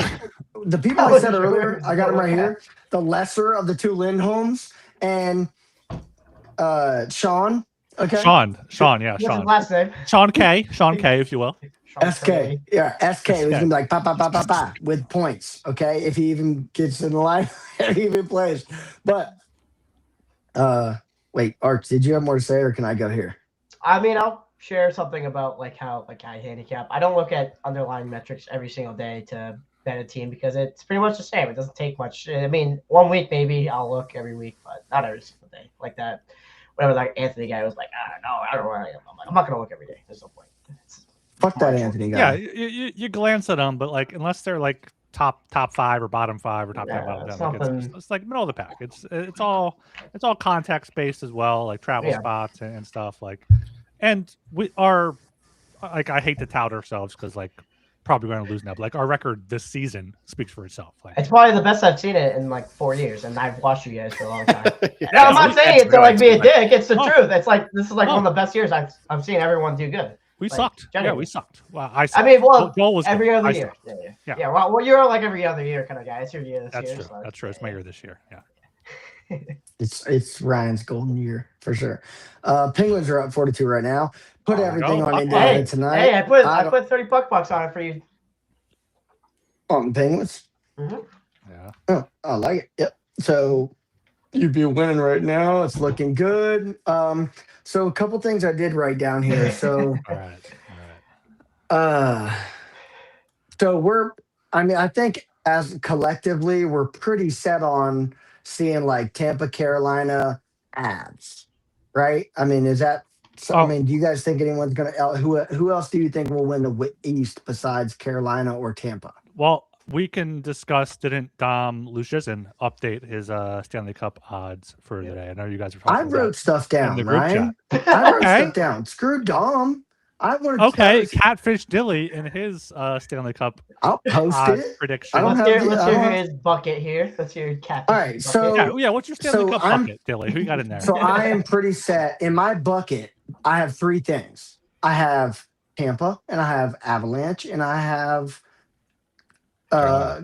the people I said earlier, I got them right here. The lesser of the two Lindholms and Sean. Okay, Sean, yeah, What's Sean. his last name? Sean K, if you will. SK. Yeah, SK was gonna be like pa with points. Okay, if he even gets in the line, if he even plays. But wait, Arch, did you have more to say, or can I go here? I mean, I'll share something about how I handicap. I don't look at underlying metrics every single day to bet a team because it's pretty much the same. It doesn't take much. I mean, 1 week maybe I'll look every week, but not every single day like that. Whatever that Anthony guy was like, no, I don't want to. I'm like, I'm not gonna look every day. There's no point. Fuck that Anthony guy. Yeah, you glance at them, but unless they're top 5 or bottom 5 or top 10, bottom 10, it's like middle of the pack. It's all context based as well, like travel spots and stuff. And we are I hate to tout ourselves because probably going to lose now. But our record this season speaks for itself. It's probably the best I've seen it in 4 years, and I've watched you guys for a long time. No, I'm not saying it to be a dick. It's the truth. It's this is one of the best years I've seen everyone do good. We sucked. Genuinely. Yeah, we sucked. Well, I sucked. I mean, Joel was every other year. Yeah. Yeah. Well, you're every other year kind of guy. It's your year this year. True. So that's true. It's my year this year. Yeah. It's Ryan's golden year for sure. Penguins are up 42 right now. Put everything on Indiana tonight. Hey, I put $30 on it for you. On Penguins? Mm-hmm. Yeah. Oh, I like it. Yep. So you'd be winning right now. It's looking good. So a couple things I did write down here. So all right. So I think as collectively we're pretty set on seeing Tampa, Carolina, Avs, right? I mean, is that? So, I mean, do you guys think anyone's gonna? Who else do you think will win the East besides Carolina or Tampa? Well, we can discuss. Didn't Dom Luszczyszyn update his Stanley Cup odds for today? I know you guys are talking. I wrote stuff down, in the group Ryan. chat. I wrote stuff down. Screw Dom. I learned. Okay, Catfish Dilly in his Stanley Cup. I'll post it. Prediction. Let's hear his bucket here. Let's hear Catfish. All right, so what's your Stanley Cup bucket, Dilly? Who you got in there? So I am pretty set in my bucket. I have 3 things. I have Tampa, and I have Avalanche, and I have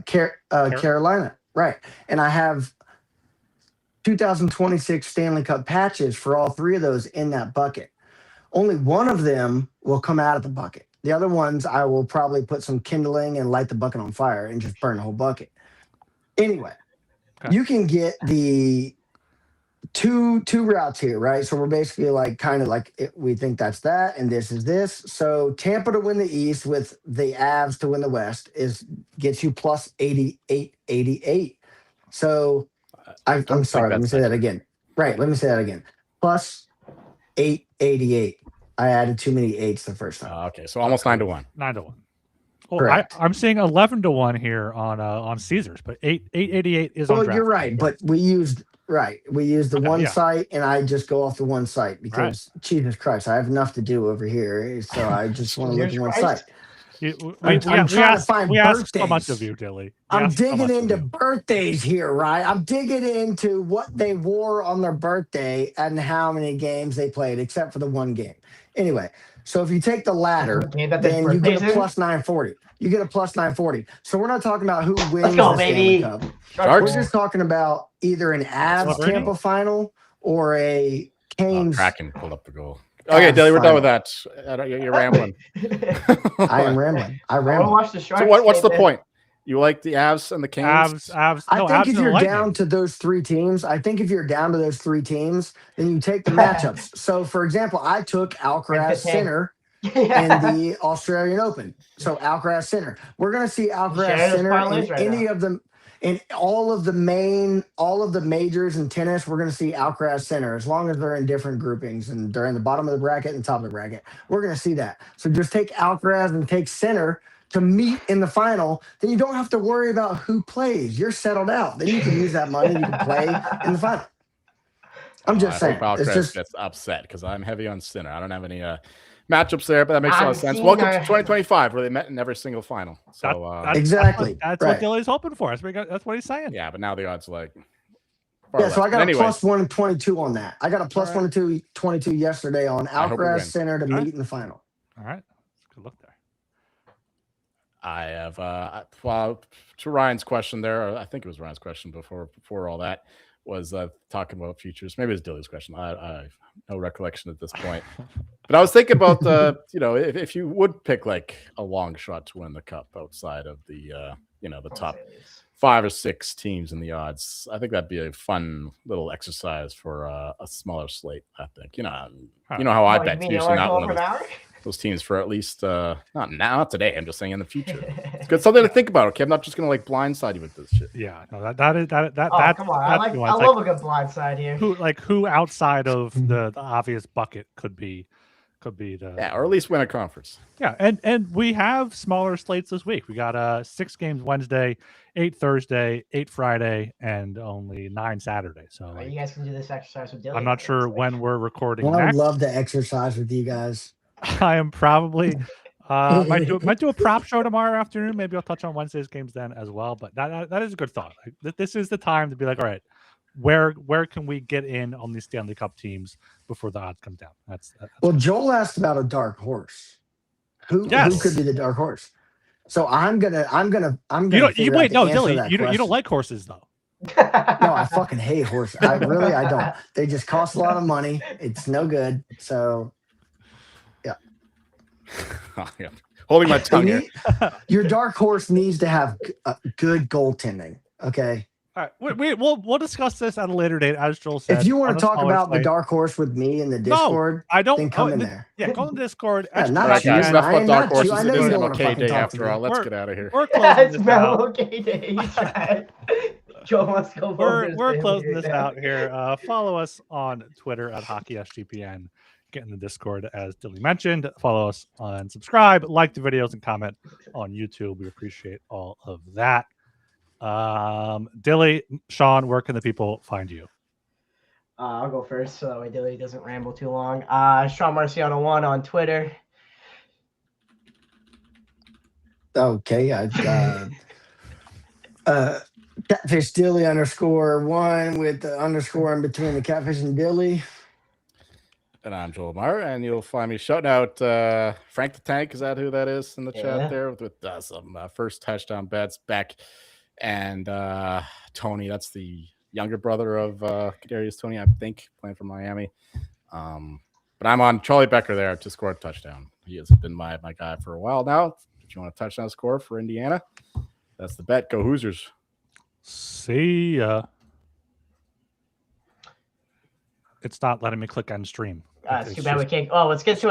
Carolina. Right, and I have 2026 Stanley Cup patches for all 3 of those in that bucket. Only one of them will come out of the bucket. The other ones, I will probably put some kindling and light the bucket on fire and just burn the whole bucket. Anyway, You can get the two routes here, right? So we're basically we think that's that, and this is this. So Tampa to win the East with the Avs to win the West gets you plus 88. So I'm sorry, let me say that again. Right, let me say that again. Plus 888. I added too many 8s the first time. Okay, so almost 9-1. 9-1. Well, I'm seeing 11-1 here on Caesars, but 888 is on. Well, you're right, but we used the one site, and I just go off the one site because Jesus Christ, I have enough to do over here, so I just want to look at one site. I'm trying to find birthdays. So much of you, Dilly. I'm digging into birthdays here, right? I'm digging into what they wore on their birthday and how many games they played, except for the one game. Anyway, so if you take the latter, then you get a plus 940. You get a plus 940. So we're not talking about who wins the Stanley Cup. We're just talking about either an Avs Tampa final or a Canes. Kraken pulled up the goal. Okay, Dilly, we're done with that. You're rambling. I am rambling. I want to watch the Sharks. So what's the point? You like the Avs and the Canes? Avs. I No, think Avs if and the you're Lightning. down to those 3 teams, then you take the matchups. So, for example, I took Alcaraz Center in the Australian Open. So Alcaraz Center. We're going to see Alcaraz Center in any of them, in all of the majors in tennis. We're going to see Alcaraz Center as long as they're in different groupings and they're in the bottom of the bracket and top of the bracket. We're going to see that. So just take Alcaraz and take Center to meet in the final. Then you don't have to worry about who plays. You're settled out. Then you can use that money. You can play in the final. I'm just saying. I hope Alcaraz gets upset because I'm heavy on Sinner. I don't have any matchups there, but that makes a lot of sense. Welcome to 2025, where they met in every single final. So exactly, that's what Dilly's hoping for. That's what he's saying. Yeah, but now the odds are so I got a plus 122 on that. I got a plus 122 yesterday on Alcaraz Center to meet in the final. All right, good look there. I have to Ryan's question there. I think it was Ryan's question before all that was talking about futures. Maybe it was Dilly's question. I have no recollection at this point. But I was thinking about if you would pick like a long shot to win the cup outside of the the top 5 or 6 teams in the odds, I think that'd be a fun little exercise for a smaller slate. I think you know how I bet usually not one of those teams for at least not today. I'm just saying in the future. It's good something to think about. Okay, I'm not just gonna like blindside you with this shit. Yeah, no, that is. Come on, I love a good blindside here. Who outside of the obvious bucket could be the or at least win a conference. Yeah, and we have smaller slates this week. We got 6 games Wednesday, 8 Thursday, 8 Friday, and only 9 Saturday. So you guys can do this exercise with Dylan. I'm not sure when we're recording. I would love to exercise with you guys. I am probably might do a prop show tomorrow afternoon. Maybe I'll touch on Wednesday's games then as well. But that is a good thought. Like, this is the time to be like, all right, where can we get in on these Stanley Cup teams before the odds come down? That's well, Joel asked about a dark horse. Who could be the dark horse? So I'm gonna. Wait, no, Dilly, you don't like horses though. No, I fucking hate horses. I don't. They just cost a lot of money. It's no good. So. Yeah. Holding my tongue here. Your dark horse needs to have good goaltending. Okay. All right. We'll discuss this at a later date, as Joel said. If you want to talk about the dark horse with me in the Discord, I don't. Then come in there. Yeah, go in the Discord. Yeah, not you. Enough about dark horses. I know you don't want to fucking day talk after all. Let's get out of here. We're closing this out. Okay day. He's right. Joel wants to go. We're closing this out here. Follow us on Twitter at HockeySGPN. Get in the Discord, as Dilly mentioned. Follow us and subscribe, like the videos, and comment on YouTube. We appreciate all of that. Dilly, Sean, where can the people find you? I'll go first so that way Dilly doesn't ramble too long. Sean Marciano 1 on Twitter. Okay, Catfish Dilly _1 with the underscore in between the catfish and Dilly. And I'm Joel Meyer, and you'll find me shouting out Frank the Tank. Is that who that is in the chat there? With some first touchdown bets back. And Tony, that's the younger brother of Kadarius Tony, I think, playing for Miami. But I'm on Charlie Becker there to score a touchdown. He has been my guy for a while now. If you want a touchdown score for Indiana, that's the bet. Go Hoosiers. See ya. It's not letting me click on stream. It's too bad we can't. Oh, let's get to it.